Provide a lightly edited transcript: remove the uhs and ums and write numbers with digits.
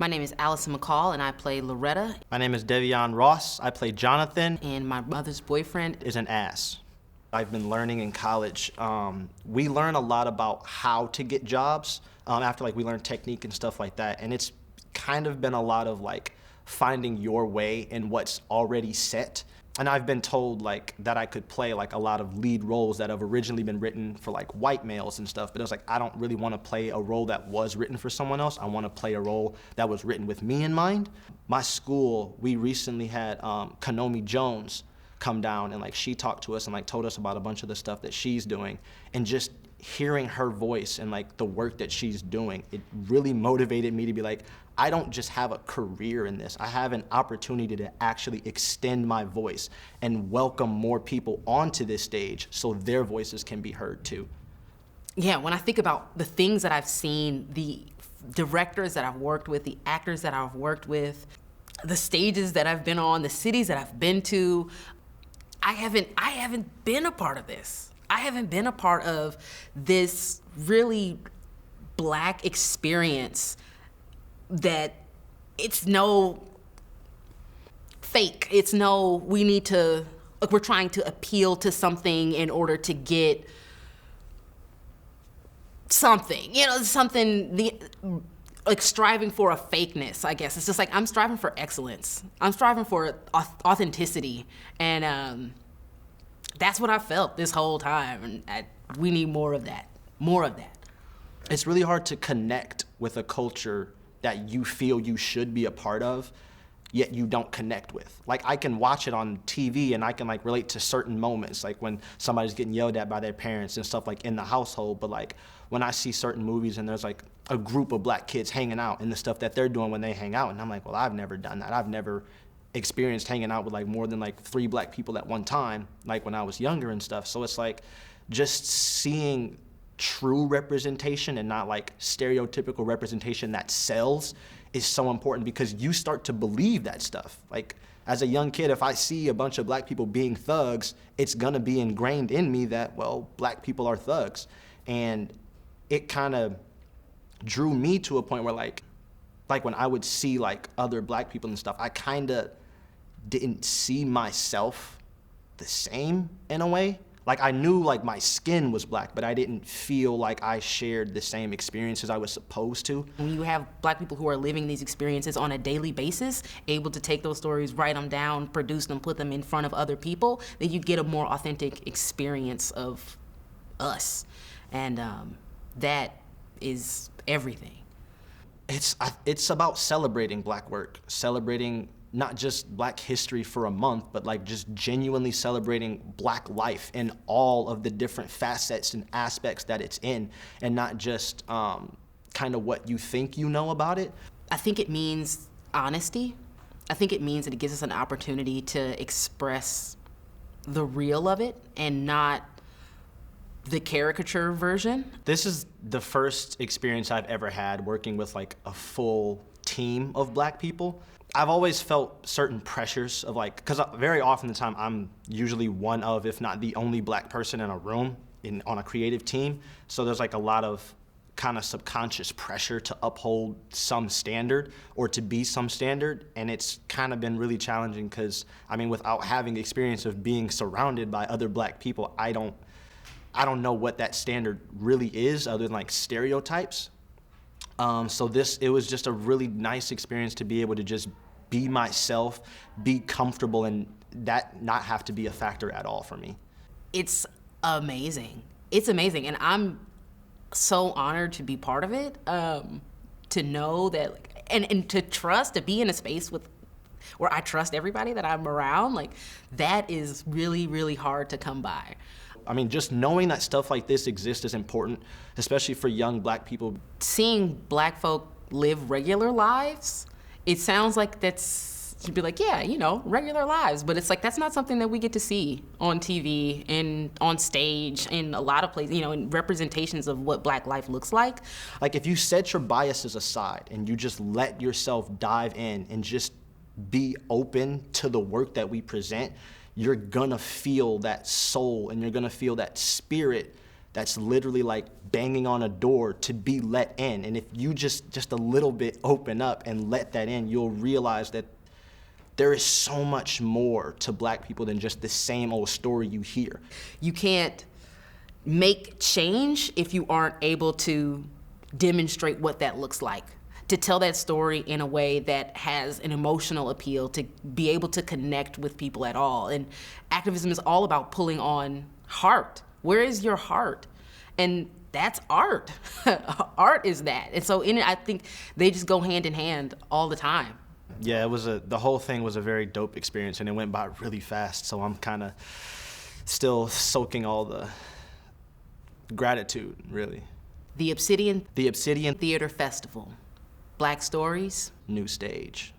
My name is Alesyn McCall, and I play Loretta. My name is Devion Ross. I play Jonathan. And my mother's boyfriend is an ass. I've been learning in college. We learn a lot about how to get jobs after we learn technique and stuff like that. And it's kind of been a lot of finding your way in what's already set. And I've been told that I could play a lot of lead roles that have originally been written for white males and stuff, but it was I don't really want to play a role that was written for someone else. I want to play a role that was written with me in mind. My school, we recently had Kanomi Jones come down, and she talked to us and told us about a bunch of the stuff that she's doing, and just hearing her voice and the work that she's doing, it really motivated me to be I don't just have a career in this. I have an opportunity to actually extend my voice and welcome more people onto this stage so their voices can be heard too. Yeah, when I think about the things that I've seen, the directors that I've worked with, the actors that I've worked with, the stages that I've been on, the cities that I've been to, I haven't been a part of this. I haven't been a part of this really Black experience that it's no fake. It's no, we need to, we're trying to appeal to something in order to get something, something, striving for a fakeness, I guess. It's just I'm striving for excellence. I'm striving for authenticity. And that's what I felt this whole time. And we need more of that, more of that. It's really hard to connect with a culture that you feel you should be a part of, yet you don't connect with. I can watch it on TV and I can relate to certain moments, when somebody's getting yelled at by their parents and stuff in the household, but when I see certain movies and there's a group of Black kids hanging out and the stuff that they're doing when they hang out, and I'm well, I've never done that. I've never experienced hanging out with more than 3 Black people at one time, when I was younger and stuff. So it's just seeing true representation and not stereotypical representation that sells is so important, because you start to believe that stuff. As a young kid, if I see a bunch of Black people being thugs, it's gonna be ingrained in me that, well, Black people are thugs. And it kind of drew me to a point where when I would see other Black people and stuff, I kind of didn't see myself the same in a way. I knew my skin was Black, but I didn't feel I shared the same experiences I was supposed to. When you have Black people who are living these experiences on a daily basis, able to take those stories, write them down, produce them, put them in front of other people, then you get a more authentic experience of us. And that is everything. It's about celebrating Black work, celebrating not just Black history for a month, but just genuinely celebrating Black life in all of the different facets and aspects that it's in, and not just kind of what you think you know about it. I think it means honesty. I think it means that it gives us an opportunity to express the real of it and not the caricature version. This is the first experience I've ever had working with a full team of Black people. I've always felt certain pressures of because very often the time I'm usually one of, if not the only Black person in a room on a creative team. So there's a lot of kind of subconscious pressure to uphold some standard or to be some standard. And it's kind of been really challenging because, without having experience of being surrounded by other Black people, I don't know what that standard really is other than stereotypes. So it was just a really nice experience to be able to just be myself, be comfortable, and that not have to be a factor at all for me. It's amazing. It's amazing, and I'm so honored to be part of it, to know that, and to trust, to be in a space where I trust everybody that I'm around, that is really, really hard to come by. Just knowing that stuff like this exists is important, especially for young Black people. Seeing Black folk live regular lives, it sounds you'd be yeah, regular lives. But it's that's not something that we get to see on TV and on stage in a lot of places, in representations of what Black life looks like. If you set your biases aside and you just let yourself dive in and just be open to the work that we present, you're gonna feel that soul and you're gonna feel that spirit that's literally like banging on a door to be let in. And if you just a little bit open up and let that in, you'll realize that there is so much more to Black people than just the same old story you hear. You can't make change if you aren't able to demonstrate what that looks like, to tell that story in a way that has an emotional appeal, to be able to connect with people at all. And activism is all about pulling on heart. Where is your heart? And that's art. Art is that. And so in it, I think they just go hand in hand all the time. Yeah, the whole thing was a very dope experience, and it went by really fast. So I'm kind of still soaking all the gratitude, really. The Obsidian Theatre Theatre Festival. Black stories. New stage.